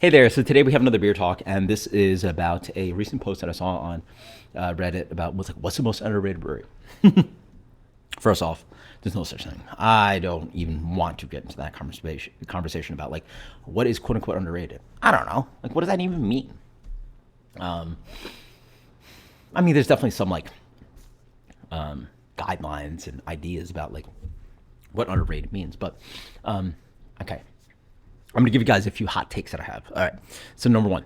Hey there. So today we have another beer talk, and this is about a recent post that I saw on Reddit about what's the most underrated brewery. First off, there's no such thing. I don't even want to get into that conversation about like what is quote unquote underrated. I don't know. Like, what does that even mean? I mean, there's definitely some like guidelines and ideas about like what underrated means, but okay. I'm gonna give you guys a few hot takes that I have. All right. So number one,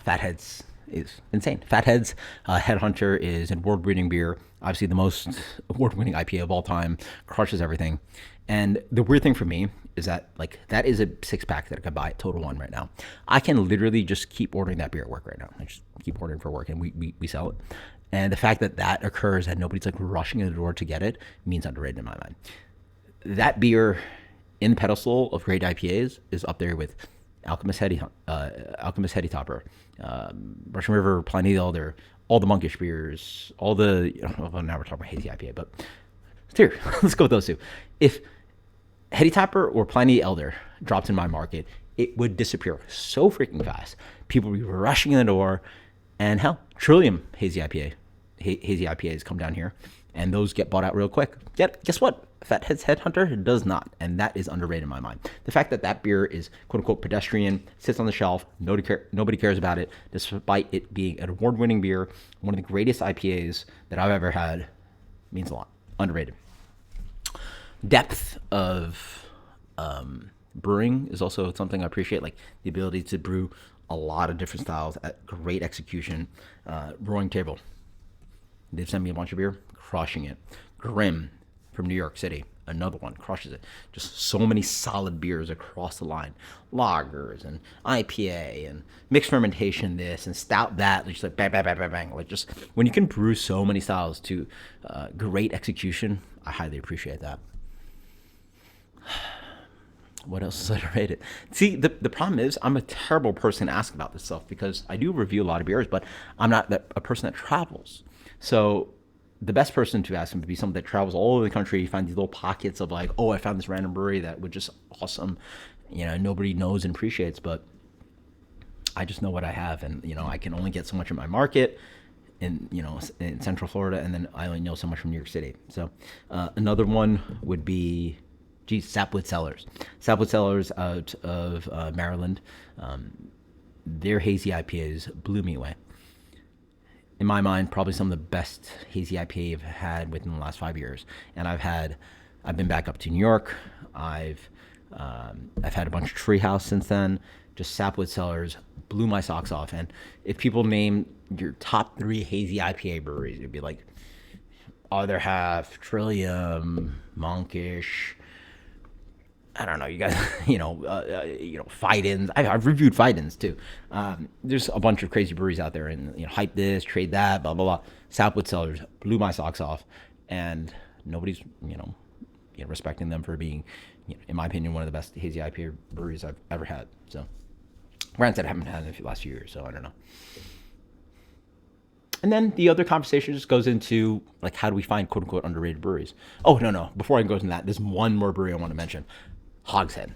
Fatheads is insane. Fatheads Headhunter is an award-winning beer. Obviously, the most award-winning IPA of all time. Crushes everything. And the weird thing for me is that like that is a six pack that I could buy at Total One right now. I can literally just keep ordering that beer at work right now. I just keep ordering for work, and we sell it. And the fact that that occurs and nobody's like rushing in the door to get it means underrated in my mind. That beer in the pedestal of great IPAs is up there with Alchemist Heady Topper, Russian River, Pliny the Elder, all the monkish beers, all the well, now we're talking about hazy IPA, but here let's go with those two. If Heady Topper or Pliny the Elder dropped in my market, it would disappear so freaking fast. People would be rushing in the door, and hell, Trillium hazy IPAs come down here, and those get bought out real quick. Yet, guess what? Fathead's Headhunter does not, and that is underrated in my mind. The fact that that beer is quote unquote pedestrian, sits on the shelf, nobody cares about it, despite it being an award-winning beer, one of the greatest IPAs that I've ever had, means a lot. Underrated. Depth of brewing is also something I appreciate, like the ability to brew a lot of different styles at great execution. Roaring Table, they've sent me a bunch of beer, crushing it. Grimm from New York City, another one, crushes it. Just so many solid beers across the line. Lagers and IPA and mixed fermentation this and stout that. Just like bang, bang, bang, bang, bang. Like just when you can brew so many styles to great execution, I highly appreciate that. What else is underrated? See, the problem is I'm a terrible person to ask about this stuff because I do review a lot of beers, but I'm not a person that travels. So the best person to ask him would be someone that travels all over the country, find these little pockets of like, oh, I found this random brewery that was just awesome, nobody knows and appreciates, but I just know what I have, and I can only get so much in my market in Central Florida, and then I only know so much from New York City. So another one would be Sapwood Cellars. Sapwood Cellars out of Maryland. Their hazy IPAs blew me away. In my mind, probably some of the best hazy IPA I've had within the last 5 years. And I've been back up to New York. I've had a bunch of Treehouse since then. Just Sapwood Cellars blew my socks off. And if people name your top three hazy IPA breweries, it'd be like Other Half, Trillium, Monkish. I don't know, you guys, Fidens. I've reviewed Fidens too. There's a bunch of crazy breweries out there, and hype this, trade that, blah blah blah. Sapwood Cellars blew my socks off, and nobody's respecting them for being, in my opinion, one of the best hazy IPA breweries I've ever had. So, granted, I haven't had it in the last few years, so I don't know. And then the other conversation just goes into like how do we find quote unquote underrated breweries? Oh no! Before I go into that, there's one more brewery I want to mention. Hogshead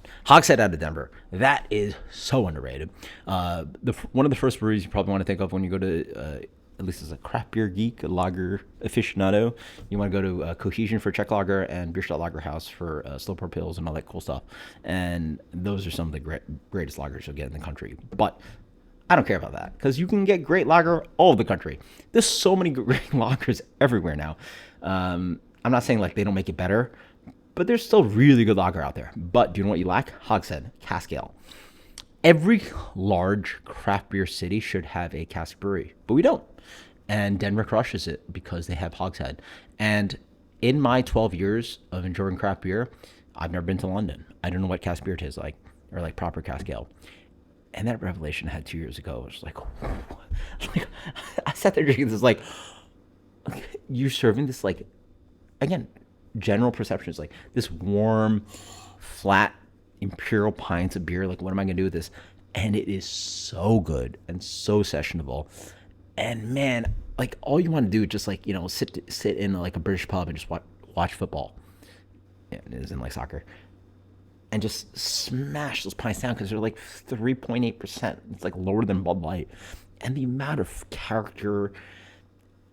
out of Denver. That is so underrated. One of the first breweries you probably want to think of when you go to, at least as a craft beer geek, a lager aficionado, you want to go to Cohesion for Czech Lager and Bierstadt Lager House for slow pour pills and all that cool stuff. And those are some of the greatest lagers you'll get in the country. But I don't care about that because you can get great lager all over the country. There's so many great lagers everywhere now. I'm not saying like they don't make it better, but there's still really good lager out there. But do you know what you lack? Hogshead, cask ale. Every large craft beer city should have a cask brewery, but we don't. And Denver crushes it because they have Hogshead. And in my 12 years of enjoying craft beer, I've never been to London. I don't know what cask beer tastes like or like proper cask ale. And that revelation I had 2 years ago was like, like I sat there drinking this like, you're serving this like, again, general perception is like this warm, flat, imperial pints of beer. Like, what am I going to do with this? And it is so good and so sessionable. And man, like all you want to do is just like, sit in like a British pub and just watch football. Yeah, it isn't like soccer. and just smash those pints down because they're like 3.8%. It's like lower than Bud Light. And the amount of character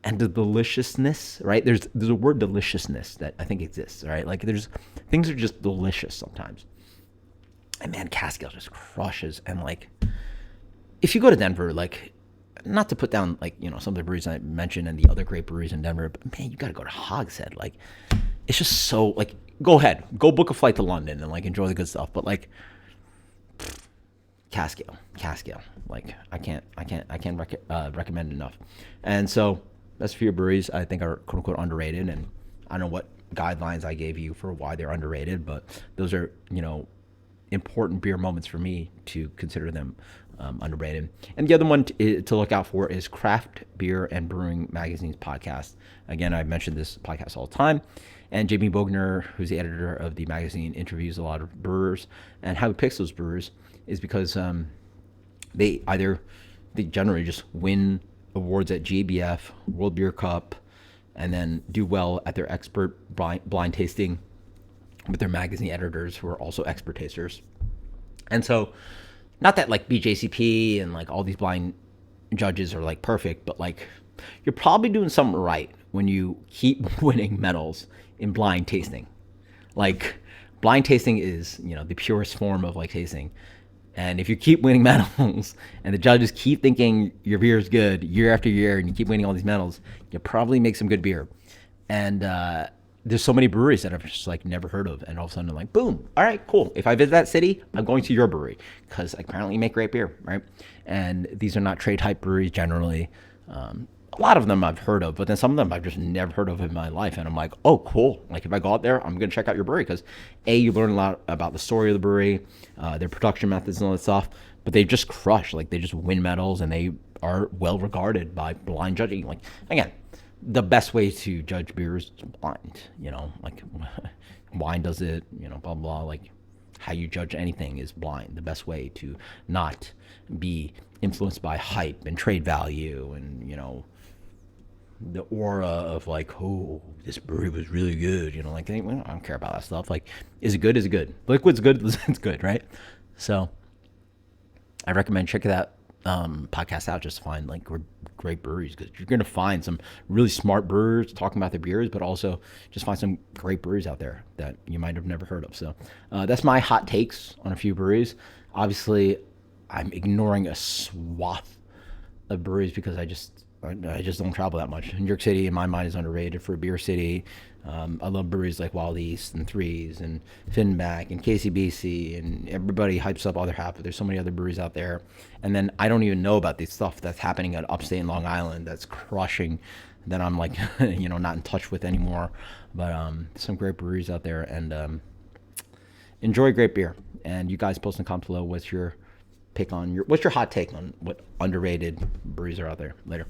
and the deliciousness, right? There's a word deliciousness that I think exists, right? Like there's things are just delicious sometimes. And man, Cascale just crushes. And like, if you go to Denver, like, not to put down like some of the breweries I mentioned and the other great breweries in Denver, but man, you got to go to Hogshead. Like, it's just so like, go ahead, go book a flight to London and like enjoy the good stuff. But like, Cascale, like I can't recommend enough. And so that's a few breweries I think are quote unquote underrated. And I don't know what guidelines I gave you for why they're underrated, but those are important beer moments for me to consider them underrated. And the other one to look out for is Craft Beer and Brewing Magazine's podcast. Again, I mentioned this podcast all the time. And Jamie Bogner, who's the editor of the magazine, interviews a lot of brewers. And how he picks those brewers is because they generally just win awards at GABF, World Beer Cup, and then do well at their expert blind tasting with their magazine editors who are also expert tasters. And so, not that like BJCP and like all these blind judges are like perfect, but like you're probably doing something right when you keep winning medals in blind tasting. Like blind tasting is, the purest form of like tasting. And if you keep winning medals and the judges keep thinking your beer is good year after year and you keep winning all these medals, you'll probably make some good beer. And there's so many breweries that I've just like never heard of, and all of a sudden I'm like, boom, all right, cool. If I visit that city, I'm going to your brewery because apparently you make great beer, right? And these are not trade hype breweries generally. A lot of them I've heard of, but then some of them I've just never heard of in my life. And I'm like, oh, cool. Like if I go out there, I'm going to check out your brewery because you learn a lot about the story of the brewery, their production methods and all that stuff, but they just crush. Like they just win medals and they are well regarded by blind judging. Like again, the best way to judge beer is blind, like wine does it, blah, blah, like how you judge anything is blind. The best way to not be influenced by hype and trade value and, the aura of like, oh, this brewery was really good, like I don't care about that stuff. Like, is it good? Is it good? Liquid's good. It's good, right? So I recommend checking that podcast out just to find like great breweries because you're going to find some really smart brewers talking about their beers, but also just find some great breweries out there that you might have never heard of. So that's my hot takes on a few breweries. Obviously, I'm ignoring a swath of breweries because I just don't travel that much. New York City, in my mind, is underrated for a beer city. I love breweries like Wild East and Threes and Finback and KCBC, and everybody hypes up other half, but there's so many other breweries out there. And then I don't even know about the stuff that's happening at upstate in Long Island that's crushing that I'm like, not in touch with anymore. But some great breweries out there, and enjoy great beer. And you guys post in the comments below what's your hot take on what underrated breweries are out there. Later.